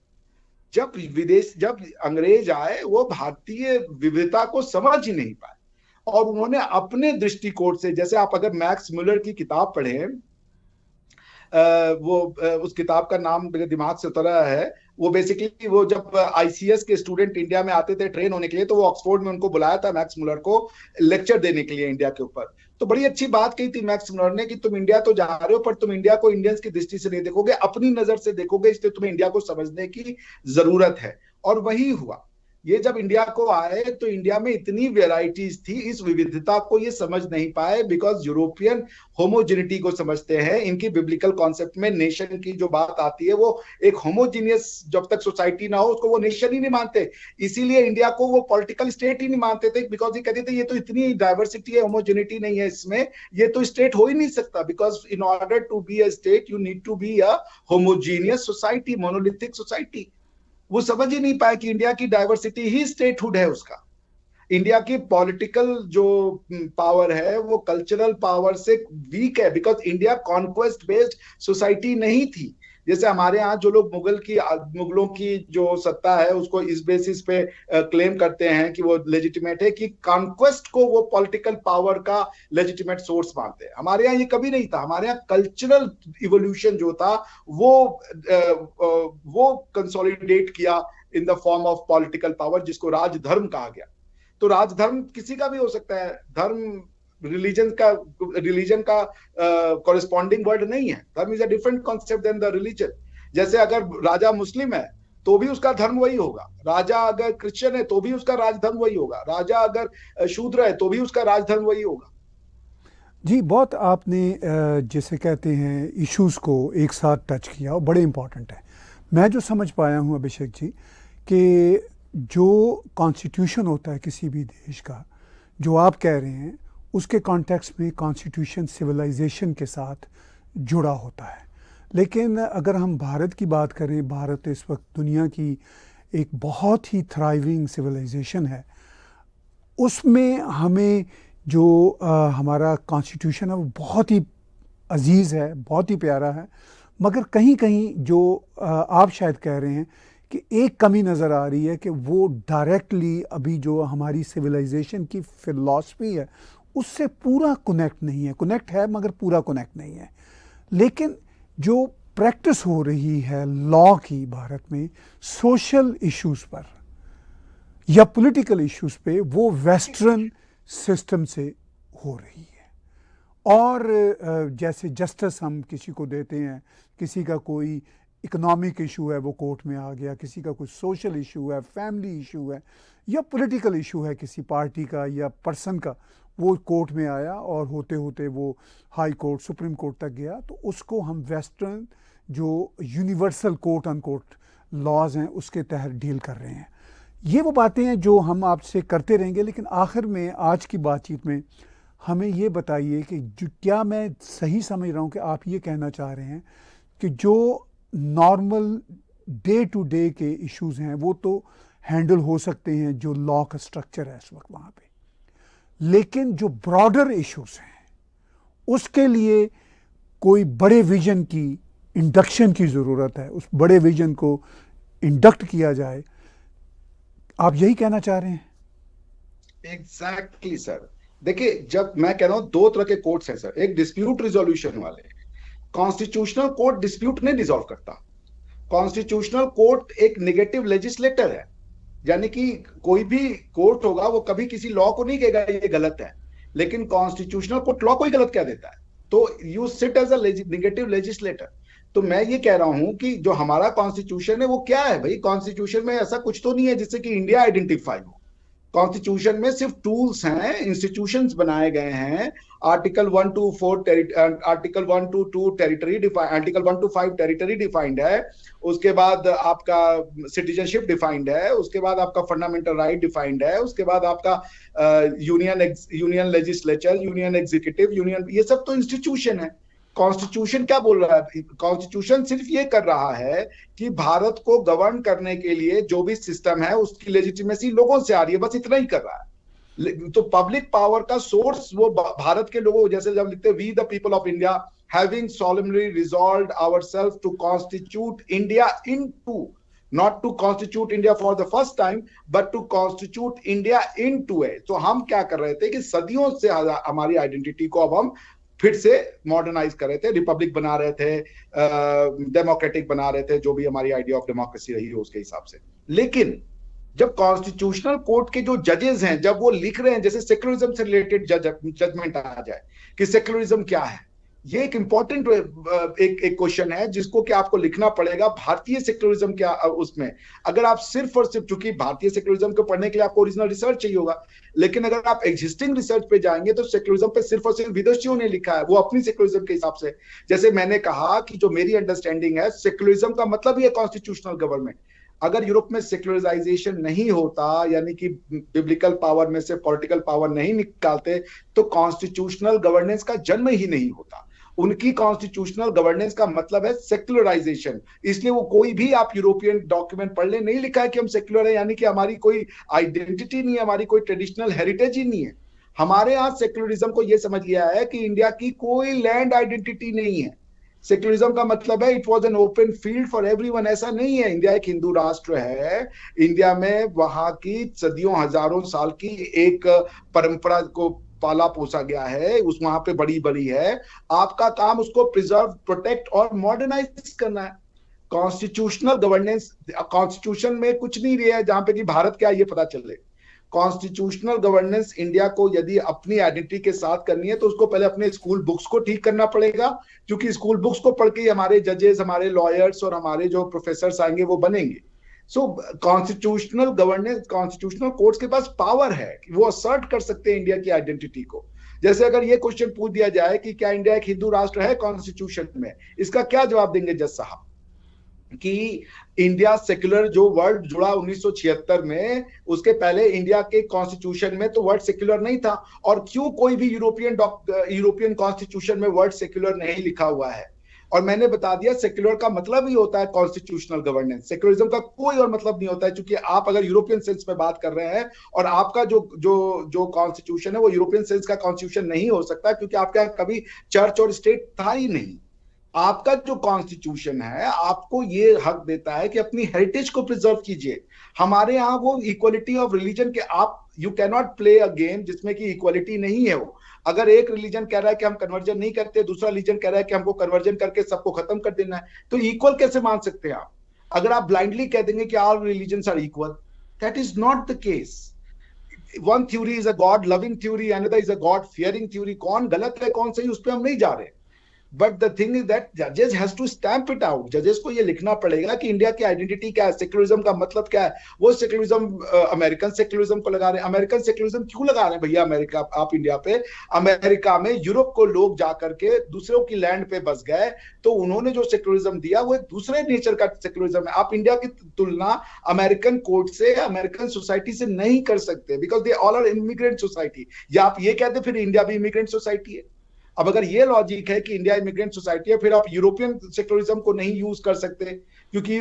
जब अंग्रेज आए वो भारतीय विविधता को समझ ही नहीं पाए, और उन्होंने अपने दृष्टिकोण से, जैसे आप अगर मैक्स मुलर की किताब पढ़ें, उस किताब का नाम मेरे दिमाग से उतरा है, वो बेसिकली वो जब आईसीएस के स्टूडेंट इंडिया में आते थे ट्रेन होने के लिए, तो वो ऑक्सफोर्ड में उनको बुलाया था मैक्स मुलर को लेक्चर देने के लिए इंडिया के ऊपर। तो बड़ी अच्छी बात कही थी मैक्स मुलर ने कि तुम इंडिया तो जा रहे हो, पर तुम इंडिया को इंडियंस की दृष्टि से नहीं देखोगे, अपनी नजर से देखोगे, इसलिए तुम्हें इंडिया को समझने की जरूरत है। और वही हुआ। ये जब इंडिया को आए तो इंडिया में इतनी वेराइटीज थी, इस विविधता को ये समझ नहीं पाए, बिकॉज यूरोपियन होमोजेनिटी को समझते हैं। इनकी बिब्लिकल कॉन्सेप्ट में नेशन की जो बात आती है, वो एक होमोजीनियस जब तक सोसाइटी ना हो उसको वो नेशन ही नहीं मानते। इसीलिए इंडिया को वो पॉलिटिकल स्टेट ही नहीं मानते थे, बिकॉज ये कहते थे ये तो इतनी डाइवर्सिटी है, होमोजेनिटी नहीं है इसमें, ये तो स्टेट हो ही नहीं सकता, because in order to be a state you need to be a homogeneous society, monolithic society. वो समझ ही नहीं पाया कि इंडिया की डाइवर्सिटी ही स्टेटहुड है उसका। इंडिया की पॉलिटिकल जो पावर है वो कल्चरल पावर से वीक है, because India conquest based society नहीं थी। जैसे हमारे यहाँ जो लोग मुगलों की जो सत्ता है उसको इस बेसिस पे क्लेम करते हैं कि वो लेजिटिमेट है, कि कॉन्क्वेस्ट को वो पॉलिटिकल पावर का लेजिटिमेट सोर्स मानते हैं। हमारे यहाँ ये कभी नहीं था। हमारे यहाँ कल्चरल इवोल्यूशन जो था वो कंसोलिडेट किया इन the form of political power, जिसको राजधर्म कहा गया। तो राजधर्म किसी का भी हो सकता है, धर्म रिलीजन का कॉरेस्पॉन्डिंग वर्ड नहीं है। Dharma is a different concept than the religion. जैसे अगर राजा मुस्लिम है तो भी उसका धर्म वही होगा, राजा अगर क्रिश्चियन है तो भी उसका राजधर्म वही होगा, राजा अगर शूद्र है तो भी उसका राजधर्म वही होगा। जी, बहुत आपने जैसे कहते हैं इश्यूज को एक साथ टच किया और बड़े इंपॉर्टेंट है। मैं जो समझ पाया हूँ अभिषेक जी, कि जो कॉन्स्टिट्यूशन होता है किसी भी देश का, जो आप कह रहे हैं, उसके कॉन्टेक्स्ट में कॉन्स्टिट्यूशन सिविलाइजेशन के साथ जुड़ा होता है। लेकिन अगर हम भारत की बात करें, भारत इस वक्त दुनिया की एक बहुत ही थ्राइविंग सिविलाइजेशन है। उसमें हमें जो हमारा कॉन्स्टिट्यूशन है वो बहुत ही अजीज़ है, बहुत ही प्यारा है। मगर कहीं कहीं जो आप शायद कह रहे हैं कि एक कमी नज़र आ रही है कि वो डायरेक्टली अभी जो हमारी सिविलाइजेशन की फ़िलॉसफी है उससे पूरा कनेक्ट नहीं है। कनेक्ट है मगर पूरा कनेक्ट नहीं है। लेकिन जो प्रैक्टिस हो रही है लॉ की भारत में सोशल इश्यूज़ पर या पॉलिटिकल इश्यूज़ पे, वो वेस्टर्न सिस्टम से हो रही है। और जैसे जस्टिस हम किसी को देते हैं, किसी का कोई इकोनॉमिक इशू है वो कोर्ट में आ गया, किसी का कोई सोशल इशू है, फैमिली इशू है, या पॉलिटिकल इशू है किसी पार्टी का या पर्सन का, वो कोर्ट में आया और होते होते वो हाई कोर्ट, सुप्रीम कोर्ट तक गया, तो उसको हम वेस्टर्न जो यूनिवर्सल कोर्ट अनकोर्ट लॉज हैं उसके तहत डील कर रहे हैं। ये वो बातें हैं जो हम आपसे करते रहेंगे। लेकिन आखिर में आज की बातचीत में हमें ये बताइए कि क्या मैं सही समझ रहा हूँ कि आप ये कहना चाह रहे हैं कि जो नॉर्मल डे टू डे के इश्यूज़ हैं वो तो हैंडल हो सकते हैं जो लॉ का स्ट्रक्चर है इस वक्त वहाँ पे, लेकिन जो ब्रॉडर इश्यूज़ हैं उसके लिए कोई बड़े विजन की इंडक्शन की ज़रूरत है, उस बड़े विजन को इंडक्ट किया जाए। आप यही कहना चाह रहे हैं? Exactly sir. देखिए, जब मैं कह रहा हूं दो तरह के कोर्ट्स हैं सर, एक डिस्प्यूट रिजोल्यूशन वाले। कॉन्स्टिट्यूशनल कोर्ट डिस्प्यूट नहीं डिसॉल्व करता। कॉन्स्टिट्यूशनल कोर्ट एक नेगेटिव लेजिस्लेटर है, यानी कि कोई भी कोर्ट होगा वो कभी किसी लॉ को नहीं कहेगा ये गलत है, लेकिन कॉन्स्टिट्यूशनल कोर्ट लॉ को ही गलत कह देता है। तो you sit as a negative legislator. तो मैं ये कह रहा हूं कि जो हमारा कॉन्स्टिट्यूशन है वो क्या है भाई, कॉन्स्टिट्यूशन में ऐसा कुछ तो नहीं है जिससे कि इंडिया आइडेंटिफाई हो। कॉन्स्टिट्यूशन में सिर्फ टूल्स हैं, इंस्टीट्यूशंस बनाए गए हैं। Article 1 to 4 article 1 to 2 territory defined, article 1 to 5 territory defined है। उसके बाद आपका सिटीजनशिप डिफाइंड है, उसके बाद आपका फंडामेंटल राइट डिफाइंड है, उसके बाद आपका union legislature, union executive, union, ये सब तो इंस्टीट्यूशन है। कॉन्स्टिट्यूशन क्या बोल रहा है? कॉन्स्टिट्यूशन सिर्फ ये कर रहा है कि भारत को गवर्न करने के लिए जो भी सिस्टम है उसकी लेजिटिमेसी लोगों से आ रही है, बस इतना ही कर रहा है। तो पब्लिक पावर का सोर्स वो भारत के लोगों, जैसे जब लिखते हैं we the people of India having solemnly resolved ourselves to constitute India into, not to constitute India for the first time, but to constitute India into it। तो हम क्या कर रहे थे कि सदियों से हमारी आइडेंटिटी को अब हम फिर से मॉडर्नाइज कर रहे थे, रिपब्लिक बना रहे थे, डेमोक्रेटिक बना रहे थे, जो भी हमारी आइडिया ऑफ डेमोक्रेसी रही है उसके हिसाब से। लेकिन जब कॉन्स्टिट्यूशनल कोर्ट के जो जजेस हैं, जब वो लिख रहे हैं, जैसे सेक्युलरिज्म से रिलेटेड जजमेंट आ जाए कि सेक्युलरिज्म क्या है, ये एक इंपॉर्टेंट एक क्वेश्चन है जिसको कि आपको लिखना पड़ेगा भारतीय सेक्युलरिज्म क्या उसमें। अगर आप सिर्फ और सिर्फ, चूंकि भारतीय सेक्युलरिज्म को पढ़ने के लिए आपको ओरिजिनल रिसर्च चाहिए होगा, लेकिन अगर आप एग्जिस्टिंग रिसर्च पे जाएंगे तो सेक्युलरिज्म पे सिर्फ और सिर्फ विदेशियों ने लिखा है, वो अपनी सेक्युलरिज्म के हिसाब से। जैसे मैंने कहा कि जो मेरी अंडरस्टैंडिंग है, सेक्युलरिज्म का मतलब ही है कॉन्स्टिट्यूशनल गवर्नमेंट। अगर यूरोप में सेक्युलराइजेशन नहीं होता, यानी कि बिब्लिकल पावर में से पॉलिटिकल पावर नहीं निकालते, तो कॉन्स्टिट्यूशनल गवर्नेंस का जन्म ही नहीं होता। उनकी कॉन्स्टिट्यूशनल गवर्नेंस का मतलब है सेक्युलराइजेशन। इसलिए वो कोई भी आप यूरोपियन डॉक्यूमेंट पढ़ ले, नहीं लिखा है कि हम सेक्युलर है, यानी कि हमारी कोई आइडेंटिटी नहीं है, हमारी कोई ट्रेडिशनल हेरिटेज ही नहीं है। हमारे यहाँ सेक्युलरिज्म को यह समझ लिया है कि इंडिया की कोई लैंड आइडेंटिटी नहीं है। सेक्युलरिज्म का मतलब है it was an open field for everyone. ऐसा नहीं है। इंडिया एक हिंदू राष्ट्र है। इंडिया में वहां की सदियों हजारों साल की एक परंपरा को पाला पोसा गया है, उस वहां पे बड़ी बड़ी है। आपका काम उसको प्रिजर्व, प्रोटेक्ट और मॉडर्नाइज करना है। कॉन्स्टिट्यूशनल गवर्नेंस, कॉन्स्टिट्यूशन में कुछ नहीं रहा है जहां पे कि भारत क्या है ये पता चले। कॉन्स्टिट्यूशनल गवर्नेंस इंडिया को यदि अपनी आइडेंटिटी के साथ करनी है तो उसको पहले अपने स्कूल बुक्स को ठीक करना पड़ेगा, क्योंकि स्कूल बुक्स को पढ़ के हमारे जजेस, हमारे लॉयर्स और हमारे जो प्रोफेसर आएंगे वो बनेंगे। सो कॉन्स्टिट्यूशनल गवर्नेंस, कॉन्स्टिट्यूशनल कोर्ट्स के पास पावर है कि वो असर्ट कर सकते हैं इंडिया की आइडेंटिटी को। जैसे अगर ये क्वेश्चन पूछ दिया जाए कि क्या इंडिया एक हिंदू राष्ट्र है कॉन्स्टिट्यूशन में, इसका क्या जवाब देंगे जज साहब? कि इंडिया सेक्युलर जो वर्ड जुड़ा 1976 में, उसके पहले इंडिया के कॉन्स्टिट्यूशन में तो वर्ड सेक्युलर नहीं था। और क्यों कोई भी यूरोपियन कॉन्स्टिट्यूशन में वर्ड सेक्युलर नहीं लिखा हुआ है? और मैंने बता दिया सेक्युलर का मतलब ही होता है कॉन्स्टिट्यूशनल गवर्नेंस। सेक्युलरिज्म का कोई और मतलब नहीं होता है, क्योंकि आप अगर यूरोपियन सेंस में बात कर रहे हैं और आपका जो जो जो कॉन्स्टिट्यूशन है वो यूरोपियन सेंस का कॉन्स्टिट्यूशन नहीं हो सकता, क्योंकि आपका कभी चर्च और स्टेट था ही नहीं। आपका जो कॉन्स्टिट्यूशन है आपको ये हक देता है कि अपनी हेरिटेज को प्रिजर्व कीजिए। हमारे यहाँ वो इक्वलिटी ऑफ रिलीजन के, आप you can not play a game जिसमें कि इक्वलिटी नहीं है। वो अगर एक रिलीजन कह रहा है कि हम कन्वर्जन नहीं करते, दूसरा रिलीजन कह रहा है कि हमको कन्वर्जन करके सबको खत्म कर देना है, तो इक्वल कैसे मान सकते हैं आप? अगर आप ब्लाइंडली कह देंगे कि all religions are equal, that is not the case. One theory is a god loving theory, another is a god fearing theory. कौन गलत है कौन सही उस पर हम नहीं जा रहे। But the thing is that जजेस has to stamp it out. जजेस को ये लिखना पड़ेगा कि इंडिया की आइडेंटिटी क्या है, सेक्युलरिज्म का मतलब क्या है। वो सेक्युलरिज्म अमेरिकन सेक्युलरिज्म को लगा रहे हैं। अमेरिकन सेक्युलरिज्म क्यों लगा रहे हैं भैया अमेरिका, आप इंडिया पे? अमेरिका में यूरोप को लोग जाकर के दूसरों की लैंड पे बस गए, तो उन्होंने जो सेक्युलरिज्म दिया वो एक दूसरे नेचर का सेक्युलरिज्म है। आप इंडिया की तुलना अमेरिकन कोर्ट से, अमेरिकन सोसाइटी से नहीं कर सकते, because they all are immigrant society. या आप ये कहते फिर इंडिया भी इमिग्रेंट सोसाइटी है? अब अगर ये लॉजिक है कि इंडिया इमिग्रेंट सोसाइटी है, फिर आप यूरोपियन सेक्युलरिज्म को नहीं यूज कर सकते, क्योंकि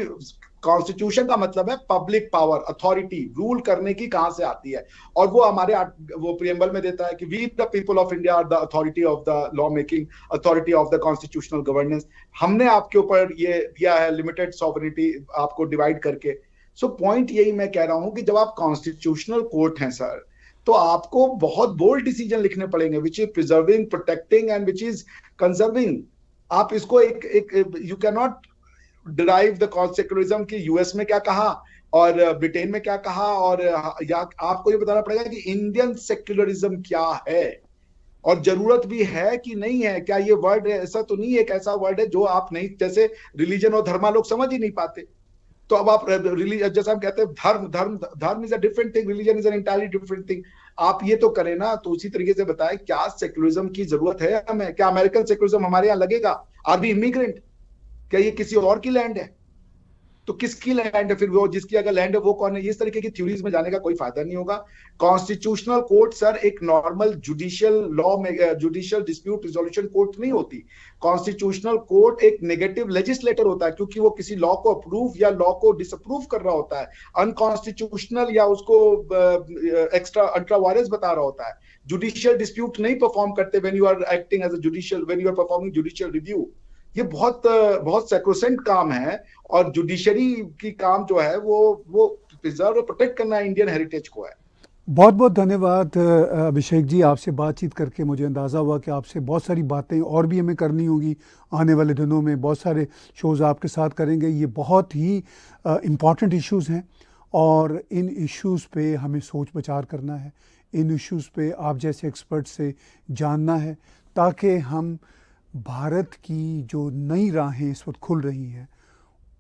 कॉन्स्टिट्यूशन का मतलब है पब्लिक पावर, अथॉरिटी, रूल करने की कहां से आती है। और वो हमारे वो प्रियम्बल में देता है कि we the people of India are the authority of the law making, authority of the constitutional governance. हमने आपके ऊपर ये दिया है लिमिटेड सॉवरेनिटी आपको डिवाइड करके। सो पॉइंट यही मैं कह रहा हूं कि जब आप कॉन्स्टिट्यूशनल कोर्ट हैं सर, तो आपको बहुत बोल्ड डिसीजन लिखने पड़ेंगे, which is preserving, protecting and which is conserving. आप इसको एक you can not derive the secularism की यूएस में क्या कहा और ब्रिटेन में क्या कहा, और या आपको ये बताना पड़ेगा कि इंडियन सेक्युलरिज्म क्या है। और जरूरत भी है कि नहीं है, क्या ये वर्ड ऐसा तो नहीं है, एक ऐसा वर्ड है जो आप नहीं, जैसे रिलीजन और धर्मा लोग समझ ही नहीं पाते, तो अब आप जैसा हम कहते हैं धर्म धर्म धर्म is a different thing, religion is an entirely different thing. आप ये तो करें ना, तो उसी तरीके से बताएं क्या सेक्युलरिज्म की जरूरत है हमें, क्या अमेरिकन सेक्युलरिज्म हमारे यहाँ लगेगा? Are we immigrant? क्या ये किसी और की लैंड है? तो किसकी लैंड है फिर? वो जिसकी अगर लैंड है वो कौन है? इस तरीके की थ्योरीज में जाने का कोई फायदा नहीं होगा। कॉन्स्टिट्यूशनल कोर्ट सर एक नॉर्मल जुडिशियल लॉ में, जुडिशियल डिस्प्यूट रिजोल्यूशन कोर्ट नहीं होती। कॉन्स्टिट्यूशनल कोर्ट एक नेगेटिव लेजिस्लेटर होता है, क्योंकि वो किसी लॉ को अप्रूव या लॉ को डिसअप्रूव कर रहा होता है, अनकॉन्स्टिट्यूशनल या उसको एक्स्ट्रा अल्ट्रा वायरस बता रहा होता है। जुडिशियल डिस्प्यूट नहीं परफॉर्म करते when you are acting as a judicial, when you are performing judicial review. ये बहुत बहुत सेक्रोसेंट काम है, और जुडिशरी की काम जो है वो प्रिजर्व और प्रोटेक्ट करना इंडियन हेरिटेज को है। बहुत बहुत धन्यवाद अभिषेक जी, आपसे बातचीत करके मुझे अंदाज़ा हुआ कि आपसे बहुत सारी बातें और भी हमें करनी होगी। आने वाले दिनों में बहुत सारे शोज़ आपके साथ करेंगे। ये बहुत ही इम्पॉर्टेंट इश्यूज़ हैं और इन इश्यूज़ पे हमें सोच विचार करना है। इन इश्यूज़ पे आप जैसे एक्सपर्ट से जानना है, ताकि हम भारत की जो नई राहें इस वक्त खुल रही हैं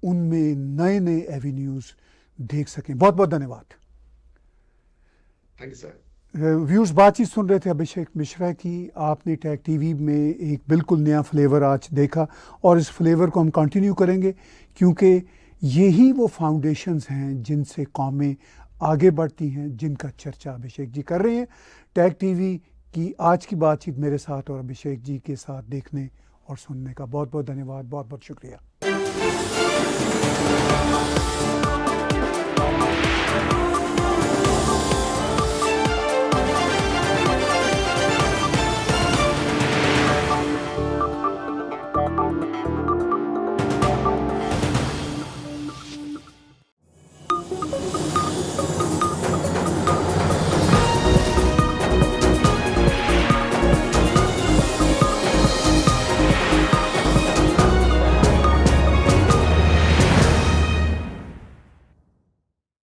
उनमें नए नए एवेन्यूज़ देख सकें। बहुत बहुत धन्यवाद। Thank you sir. व्यूज़ बातचीत सुन रहे थे अभिषेक मिश्रा की। आपने टैग टीवी में एक बिल्कुल नया फ्लेवर आज देखा, और इस फ्लेवर को हम कंटिन्यू करेंगे, क्योंकि यही वो फाउंडेशंस हैं जिनसे कौमें आगे बढ़ती हैं, जिनका चर्चा अभिषेक जी कर रहे हैं। टैग टीवी की आज की बातचीत मेरे साथ और अभिषेक जी के साथ देखने और सुनने का बहुत बहुत धन्यवाद, बहुत बहुत शुक्रिया।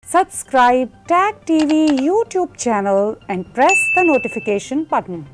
Subscribe Tag TV YouTube channel and press the notification button.